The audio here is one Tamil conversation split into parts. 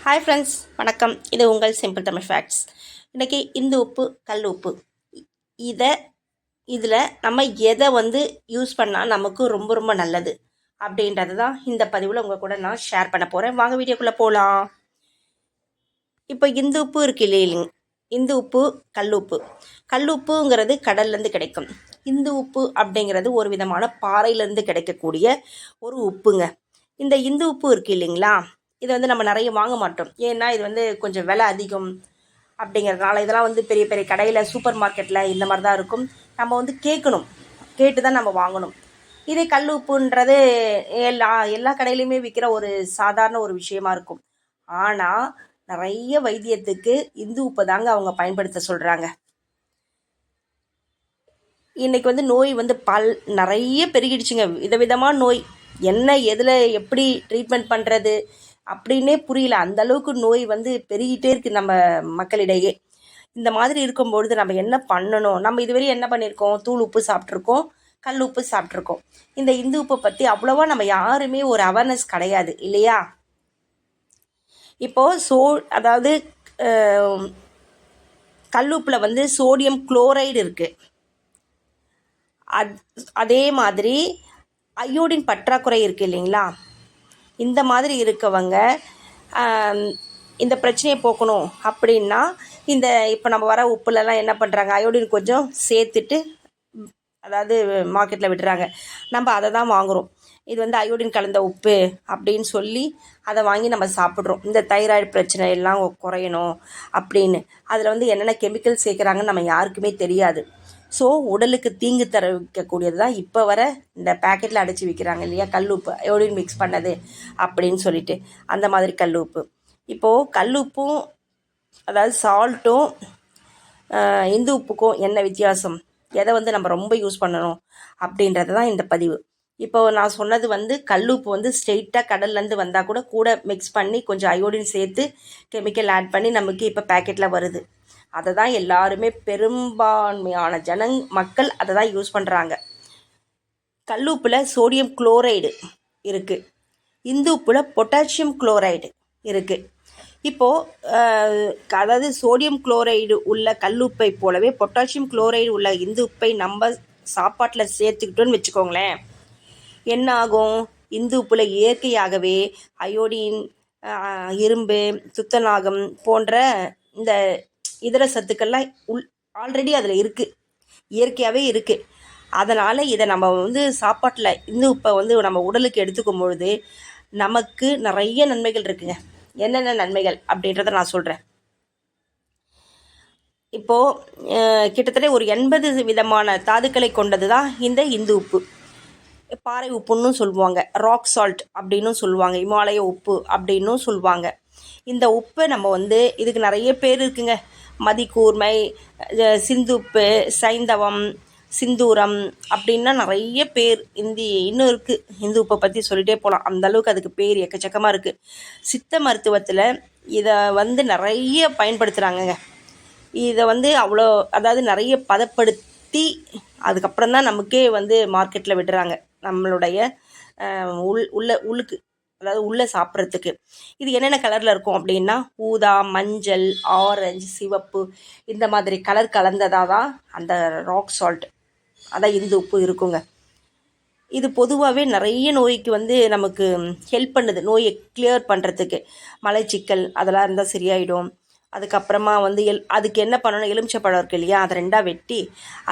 ஹாய் ஃப்ரெண்ட்ஸ், வணக்கம். இது உங்கள் சிம்பிள் தமிழ் ஃபேக்ட்ஸ். இன்றைக்கி இந்து உப்பு, கல் உப்பு, இதை இதில் நம்ம எதை யூஸ் பண்ணால் நமக்கு ரொம்ப ரொம்ப நல்லது அப்படின்றது தான் இந்த பதிவில் உங்கள் கூட நான் ஷேர் பண்ண போகிறேன். வாங்க வீடியோக்குள்ளே போகலாம். இப்போ இந்து உப்பு இருக்கு இல்லைங்க, இந்து உப்பு, கல் உப்புங்கிறது கடல்லேருந்து கிடைக்கும். இந்து உப்பு அப்படிங்கிறது ஒரு விதமான பாறையிலேருந்து கிடைக்கக்கூடிய ஒரு உப்புங்க. இந்த இந்து உப்பு இருக்குது இல்லைங்களா, இதை நம்ம நிறைய வாங்க மாட்டோம். ஏன்னா இது கொஞ்சம் விலை அதிகம் அப்படிங்கிறதுனால இதெல்லாம் பெரிய பெரிய கடையில், சூப்பர் மார்க்கெட்டில் இந்த மாதிரி தான் இருக்கும். நம்ம கேட்கணும், கேட்டு தான் நம்ம வாங்கணும். இதே கல் உப்புன்றது எல்லா கடையிலையுமே விற்கிற ஒரு சாதாரண ஒரு விஷயமா இருக்கும். ஆனால் நிறைய வைத்தியத்துக்கு இந்து உப்பை தாங்க அவங்க பயன்படுத்த சொல்கிறாங்க. இன்றைக்கி நோய் நிறைய பெருகிடுச்சுங்க. விதவிதமான நோய், என்ன எதில் எப்படி ட்ரீட்மெண்ட் பண்ணுறது அப்படின்னே புரியல. அந்த அளவுக்கு நோய் பெருகிட்டே இருக்குது நம்ம மக்களிடையே. இந்த மாதிரி இருக்கும்பொழுது நம்ம என்ன பண்ணணும்? நம்ம இதுவரை என்ன பண்ணியிருக்கோம்? தூள் உப்பு சாப்பிட்ருக்கோம், கல் உப்பு சாப்பிட்ருக்கோம். இந்த இந்து உப்பை பற்றி அவ்வளோவா நம்ம யாருமே ஒரு அவேர்னஸ் கிடையாது இல்லையா? இப்போது அதாவது கல்லுப்பில் சோடியம் குளோரைடு இருக்குது. அதே மாதிரி அயோடின் பற்றாக்குறை இருக்குது இல்லைங்களா? இந்த மாதிரி இருக்கவங்க இந்த பிரச்சனையை போக்கணும் அப்படின்னா இப்போ நம்ம வர உப்புலலாம் என்ன பண்ணுறாங்க, அயோடின் கொஞ்சம் சேர்த்துட்டு அதாவது மார்க்கெட்டில் விடுறாங்க. நம்ம அதை தான் வாங்குகிறோம். இது அயோடின் கலந்த உப்பு அப்படின்னு சொல்லி அதை வாங்கி நம்ம சாப்பிட்றோம். இந்த தைராய்டு பிரச்சனை எல்லாம் குறையணும் அப்படின்னு. அதில் என்னென்ன கெமிக்கல் சேர்க்குறாங்கன்னு நம்ம யாருக்குமே தெரியாது. ஸோ உடலுக்கு தீங்கு தரவிக்கக்கூடியது தான் இப்போ வர இந்த பேக்கெட்டில் அடைச்சி விற்கிறாங்க இல்லையா, கல் உப்பு, அயோடின் மிக்ஸ் பண்ணது அப்படின்னு சொல்லிட்டு. அந்த மாதிரி கல் உப்பு. இப்போது கல் உப்பும் அதாவது சால்ட்டும் இந்து உப்புக்கும் என்ன வித்தியாசம், எதை நம்ம ரொம்ப யூஸ் பண்ணணும் அப்படின்றது தான் இந்த பதிவு. இப்போது நான் சொன்னது கல் உப்பு ஸ்ட்ரெயிட்டாக கடல்லேருந்து வந்தால் கூட மிக்ஸ் பண்ணி கொஞ்சம் அயோடின் சேர்த்து கெமிக்கல் ஆட் பண்ணி நமக்கு இப்போ பேக்கெட்டில் வருது. அதை தான் எல்லாருமே, பெரும்பான்மையான மக்கள் அதை தான் யூஸ் பண்ணுறாங்க. கல் உப்பில் சோடியம் குளோரைடு இருக்குது, இந்து உப்பில் பொட்டாசியம் குளோரைடு இருக்குது. இப்போது அதாவது சோடியம் குளோரைடு உள்ள கல்லுப்பை போலவே பொட்டாசியம் குளோரைடு உள்ள இந்து உப்பை நம்ம சாப்பாட்டில் சேர்த்துக்கிட்டோன்னு வச்சுக்கோங்களேன், என்ன ஆகும்? இந்து உப்பில் இயற்கையாகவே அயோடின், இரும்பு, துத்தநாகம் போன்ற இந்த இதர சத்துக்கள்லாம் ஆல்ரெடி அதில் இருக்குது, இயற்கையாகவே இருக்குது. அதனால் இதை நம்ம சாப்பாட்டில் இந்து உப்பை நம்ம உடலுக்கு எடுத்துக்கும் பொழுது நமக்கு நிறைய நன்மைகள் இருக்குங்க. என்னென்ன நன்மைகள் அப்படின்றத நான் சொல்கிறேன். இப்போது கிட்டத்தட்ட ஒரு 80 விதமான தாதுக்களை கொண்டது தான் இந்த இந்து உப்பு. பாறை உப்புன்னு சொல்லுவாங்க, ராக் சால்ட் அப்படின்னும் சொல்லுவாங்க, இமாலய உப்பு அப்படின்னும் சொல்லுவாங்க. இந்த உப்பை நம்ம இதுக்கு நிறைய பேர் இருக்குங்க. மதிக்கூர்மை, சிந்துப்பு, சைந்தவம், சிந்தூரம் அப்படின்னா நிறைய பேர் இன்னும் இருக்குது. இந்து உப்பை பற்றி சொல்லிகிட்டே போகலாம், அந்தளவுக்கு அதுக்கு பேர் எக்கச்சக்கமாக இருக்குது. சித்த மருத்துவத்தில் இதை நிறைய பயன்படுத்துகிறாங்கங்க. இதை அவ்வளோ, அதாவது நிறைய பதப்படுத்தி அதுக்கப்புறம் தான் நமக்கே மார்க்கெட்டில் விடுறாங்க, நம்மளுடைய உள்ளுக்கு, அதாவது உள்ளே சாப்பிட்றதுக்கு. இது என்னென்ன கலரில் இருக்கும் அப்படின்னா ஊதா, மஞ்சள், ஆரஞ்சு, சிவப்பு, இந்த மாதிரி கலர் கலந்ததாக தான் அந்த ராக் சால்ட், அதான் இந்து உப்பு இருக்குங்க. இது பொதுவாகவே நிறைய நோய்க்கு நமக்கு ஹெல்ப் பண்ணுது, நோயை கிளியர் பண்ணுறதுக்கு. மலைச்சிக்கல் அதெல்லாம் இருந்தால் சரியாயிடும். அதுக்கப்புறமா அதுக்கு என்ன பண்ணணும், எலுமிச்சை பழம் இருக்குது இல்லையா, அதை 2ஆக வெட்டி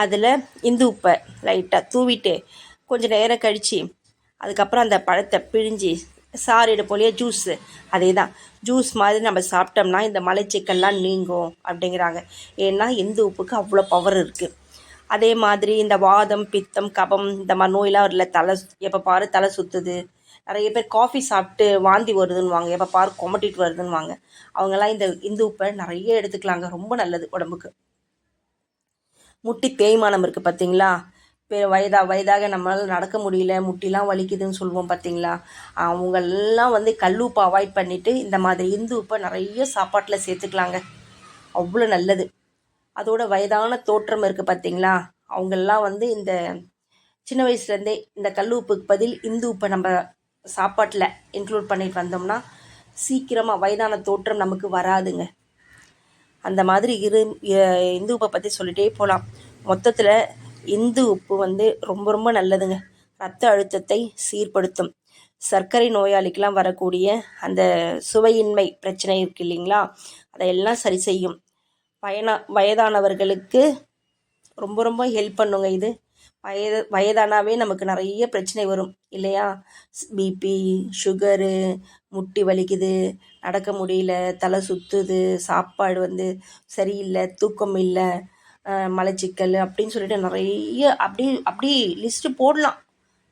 அதில் இந்து உப்பை லைட்டாக தூவிட்டு கொஞ்சம் நேரம் கழித்து அதுக்கப்புறம் அந்த பழத்தை பிழிஞ்சி சாறு போலியே ஜூஸு, அதே தான் ஜூஸ் மாதிரி நம்ம சாப்பிட்டோம்னா இந்த மலைச்சிக்கல்லாம் நீங்கும் அப்படிங்கிறாங்க. ஏன்னா இந்து உப்புக்கு அவ்வளோ பவர் இருக்குது. அதே மாதிரி இந்த வாதம், பித்தம், கபம் இந்த மாதிரி நோயெலாம் இல்லை, எப்போ பாரு தலை சுற்றுது, நிறைய பேர் காஃபி சாப்பிட்டு வாந்தி வருதுன்னுவாங்க, எப்போ பாரு கொமட்டிட்டு வருதுன்னுவாங்க, அவங்கெல்லாம் இந்த இந்து உப்பை நிறைய எடுத்துக்கலாங்க, ரொம்ப நல்லது உடம்புக்கு. முட்டி தேய்மானம் இருக்குது பார்த்தீங்களா, வயதாக நம்மளால் நடக்க முடியல, முட்டிலாம் வலிக்குதுன்னு சொல்லுவோம் பார்த்தீங்களா, அவங்களெல்லாம் கல்லுப்பை அவாய்ட் பண்ணிவிட்டு இந்த மாதிரி இந்து உப்பை நிறைய சாப்பாட்டில் சேர்த்துக்கலாங்க, அவ்வளோ நல்லது. அதோட வயதான தோற்றம் இருக்குது பார்த்தீங்களா, அவங்களெலாம் இந்த சின்ன வயசுலேருந்தே இந்த கல் உப்புக்கு பதில் இந்து உப்பை நம்ம சாப்பாட்டில் இன்க்ளூட் பண்ணிட்டு வந்தோம்னா சீக்கிரமாக வயதான தோற்றம் நமக்கு வராதுங்க. அந்த மாதிரி இந்து உப்பை பற்றி சொல்லிகிட்டே போகலாம். மொத்தத்தில் இந்து உப்பு வந்து ரொம்ப ரொம்ப நல்லதுங்க. ரத்த அழுத்தத்தை சீர்படுத்தும். சர்க்கரை நோயாளிக்கெலாம் வரக்கூடிய அந்த சுவையின்மை பிரச்சனை இருக்குது இல்லைங்களா, அதையெல்லாம் சரி செய்யும். வயதானவர்களுக்கு ரொம்ப ரொம்ப ஹெல்ப் பண்ணுங்க. இது வயதானாவே நமக்கு நிறைய பிரச்சனை வரும் இல்லையா, பிபி, சுகரு, முட்டி வலிக்குது, நடக்க முடியல, தலை சுற்றுது, சாப்பாடு வந்து சரியில்லை, தூக்கம் இல்லை, மலச்சிக்கல் அப்படின்னு சொல்லிட்டு நிறைய அப்படி லிஸ்ட்டு போடலாம்.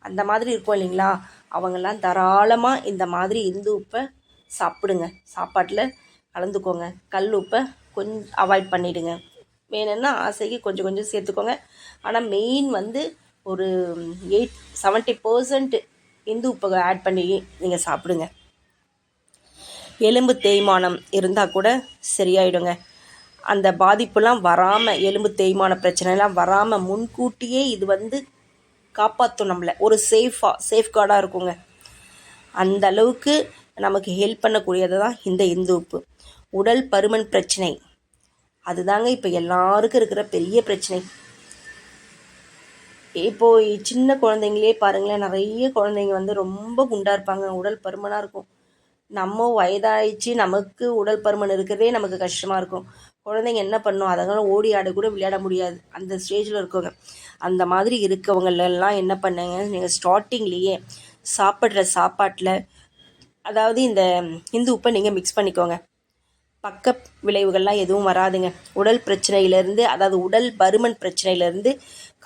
அந்த மாதிரி இருக்கும் இல்லைங்களா, அவங்கெல்லாம் தாராளமாக இந்த மாதிரி இந்து உப்பை சாப்பிடுங்க. சாப்பாட்டில் கலந்துக்கோங்க. கல் உப்பை கொஞ்சம் அவாய்ட் பண்ணிவிடுங்க. வேணும்னா ஆசைக்கு கொஞ்சம் கொஞ்சம் சேர்த்துக்கோங்க. ஆனால் மெயின் வந்து ஒரு 70% இந்து உப்பை ஆட் பண்ணி நீங்கள் சாப்பிடுங்க. எலும்பு தேய்மானம் இருந்தால் கூட சரியாயிடுங்க. அந்த பாதிப்புலாம் வராமல், எலும்பு தேய்மான பிரச்சனைலாம் வராமல் முன்கூட்டியே இது வந்து காப்பாற்றும் நம்மளை. ஒரு சேஃப்கார்டாக இருக்குங்க. அந்த அளவுக்கு நமக்கு ஹெல்ப் பண்ணக்கூடியது தான் இந்த இந்து உப்பு. உடல் பருமன் பிரச்சனை அதுதாங்க இப்போ எல்லாருக்கும் இருக்கிற பெரிய பிரச்சனை. இப்போது சின்ன குழந்தைங்களே பாருங்களேன், நிறைய குழந்தைங்க வந்து ரொம்ப குண்டாக இருப்பாங்க, உடல் பருமனாக இருக்கும். நம்ம வயதாகிடுச்சு, நமக்கு உடல் பருமன் இருக்கிறதே நமக்கு கஷ்டமாக இருக்கும். குழந்தைங்க என்ன பண்ணும், அதெல்லாம் ஓடி ஆட கூட விளையாட முடியாது, அந்த ஸ்டேஜில் இருக்கவங்க. அந்த மாதிரி இருக்கவங்களெல்லாம் என்ன பண்ணுங்க, நீங்கள் ஸ்டார்டிங்லேயே சாப்பிட்ற சாப்பாட்டில் அதாவது இந்த இந்து உப்பை நீங்கள் மிக்ஸ் பண்ணிக்கோங்க. பக்க விளைவுகள்லாம் எதுவும் வராதுங்க. உடல் பிரச்சனையிலேருந்து, அதாவது உடல் பருமன் பிரச்சனையிலேருந்து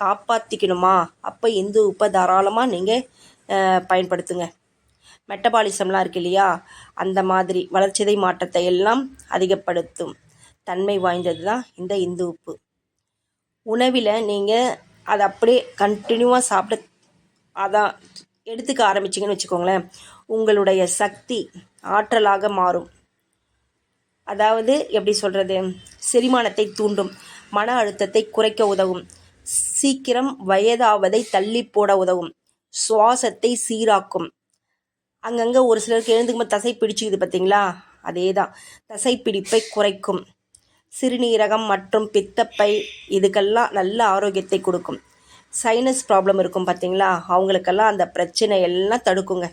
காப்பாற்றிக்கணுமா, அப்போ இந்து உப்பை தாராளமாக நீங்கள் பயன்படுத்துங்க. மெட்டபாலிசம்லாம் இருக்கு இல்லையா, அந்த மாதிரி வளர்ச்சிதை மாற்றத்தை எல்லாம் அதிகப்படுத்தும் தன்மை வாய்ந்தது தான் இந்த இந்து உப்பு. உணவில் நீங்கள் அதை அப்படியே கண்டினியூவாக சாப்பிட அதான் எடுத்துக்க ஆரம்பிச்சிங்கன்னு வச்சுக்கோங்களேன், உங்களுடைய சக்தி ஆற்றலாக மாறும். அதாவது எப்படி சொல்கிறது, செரிமானத்தை தூண்டும், மன அழுத்தத்தை குறைக்க உதவும், சீக்கிரம் வயதாவதை தள்ளி போட உதவும், சுவாசத்தை சீராக்கும். அங்கங்கே ஒரு சிலருக்கு எழுந்துக்கும்போது தசை பிடிச்சிக்குது பார்த்தீங்களா, அதே தான், தசைப்பிடிப்பை குறைக்கும். சிறுநீரகம் மற்றும் பித்தப்பை இதுக்கெல்லாம் நல்ல ஆரோக்கியத்தை கொடுக்கும். சைனஸ் ப்ராப்ளம் இருக்கும் பார்த்தீங்களா, அவங்களுக்கெல்லாம் அந்த பிரச்சனை எல்லாம் தடுக்குங்க.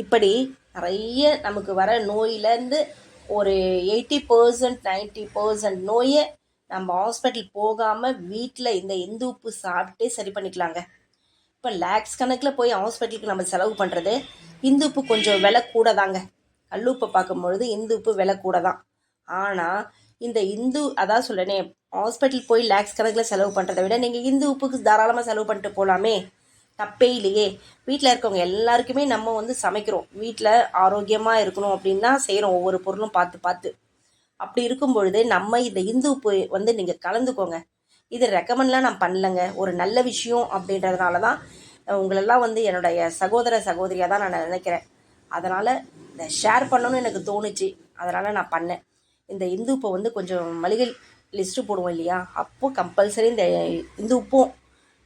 இப்படி நிறைய நமக்கு வர நோயிலேருந்து ஒரு 80% 90% நோயை நம்ம ஹாஸ்பிட்டல் போகாமல் வீட்டில் இந்த இந்து உப்பு சாப்பிட்டே சரி பண்ணிக்கலாங்க. இப்போ லேக்ஸ் கணக்கில் போய் ஹாஸ்பிட்டலுக்கு நம்ம செலவு பண்ணுறது, இந்து உப்பு கொஞ்சம் விலை கூட தாங்க. கல் உப்பை பார்க்கும்பொழுது இந்து உப்பு விலை கூட தான். ஆனால் இந்த அதான் சொல்கிறேனே, ஹாஸ்பிட்டல் போய் லேக்ஸ் கணக்கில் செலவு பண்ணுறதை விட நீங்கள் இந்து உப்புக்கு தாராளமாக செலவு பண்ணிட்டு போகலாமே, தப்பே இல்லையே. வீட்டில் இருக்கவங்க எல்லாருக்குமே நம்ம வந்து சமைக்கிறோம், வீட்டில் ஆரோக்கியமாக இருக்கணும் அப்படின்னு தான் செய்கிறோம், ஒவ்வொரு பொருளும் பார்த்து. அப்படி இருக்கும் பொழுது நம்ம இந்த இந்து உப்பு வந்து நீங்கள் கலந்துக்கோங்க. இது ரெக்கமெண்ட்லாம் நான் பண்ணலைங்க, ஒரு நல்ல விஷயம் அப்படின்றதுனால தான் உங்களெல்லாம் வந்து என்னுடைய சகோதரியாக தான் நான் நினைக்கிறேன். அதனால் இதை ஷேர் பண்ணணும்னு எனக்கு தோணுச்சு, அதனால் நான் பண்ணேன். இந்த இந்து உப்பை வந்து கொஞ்சம் மளிகை லிஸ்ட்டு போடுவோம் இல்லையா, அப்போது கம்பல்சரி இந்த இந்து உப்பும்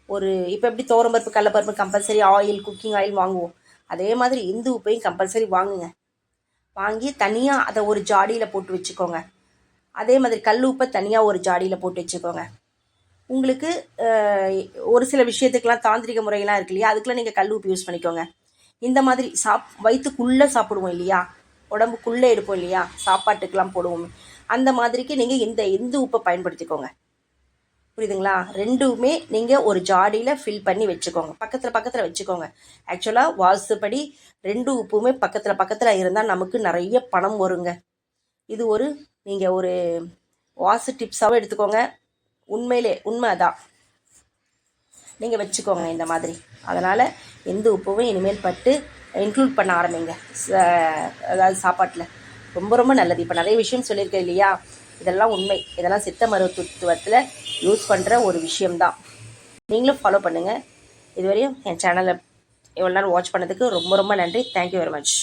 ஒரு இப்போ எப்படி துவரம்பருப்பு கடலப்பருப்பு கம்பல்சரி ஆயில், குக்கிங் ஆயில் வாங்குவோம், அதே மாதிரி இந்து உப்பையும் கம்பல்சரி வாங்குங்க. வாங்கி தனியாக அதை ஒரு ஜாடியில் போட்டு வச்சுக்கோங்க. அதே மாதிரி கல் உப்பை தனியாக ஒரு ஜாடியில் போட்டு வச்சுக்கோங்க. உங்களுக்கு ஒரு சில விஷயத்துக்கெலாம் தாந்திரிக முறையெல்லாம் இருக்கு இல்லையா, அதுக்கெலாம் நீங்கள் கல் உப்பு யூஸ் பண்ணிக்கோங்க. இந்த மாதிரி வயிற்றுக்குள்ளே சாப்பிடுவோம் இல்லையா, உடம்புக்குள்ளே எடுப்போம் இல்லையா, சாப்பாட்டுக்கெலாம் போடுவோம், அந்த மாதிரிக்கு நீங்கள் இந்த இந்து உப்பை பயன்படுத்திக்கோங்க. புரியுதுங்களா? ரெண்டுமே நீங்கள் ஒரு ஜாடியில் ஃபில் பண்ணி வச்சுக்கோங்க, பக்கத்தில் வச்சுக்கோங்க. ஆக்சுவலாக வாஸ்துப்படி 2 உப்புமே பக்கத்தில் இருந்தால் நமக்கு நிறைய பணம் வருங்க. இது நீங்கள் ஒரு வாஸ்து டிப்ஸாகவும் எடுத்துக்கோங்க. உண்மை அதான், நீங்கள் வச்சுக்கோங்க இந்த மாதிரி. அதனால் எந்த உப்புமே இனிமேல் இன்க்ளூட் பண்ண ஆரம்பிங்க, அதாவது சாப்பாட்டில். ரொம்ப ரொம்ப நல்லது. இப்போ நிறைய விஷயம் சொல்லியிருக்கேன் இல்லையா, இதெல்லாம் உண்மை, இதெல்லாம் சித்த மருத்துவத்தில் யூஸ் பண்ணுற ஒரு விஷயம்தான். நீங்களும் ஃபாலோ பண்ணுங்கள். இதுவரையும் என் சேனலை இவ்வளோ நேரம் வாட்ச் பண்ணதுக்கு ரொம்ப ரொம்ப நன்றி. Thank you very much.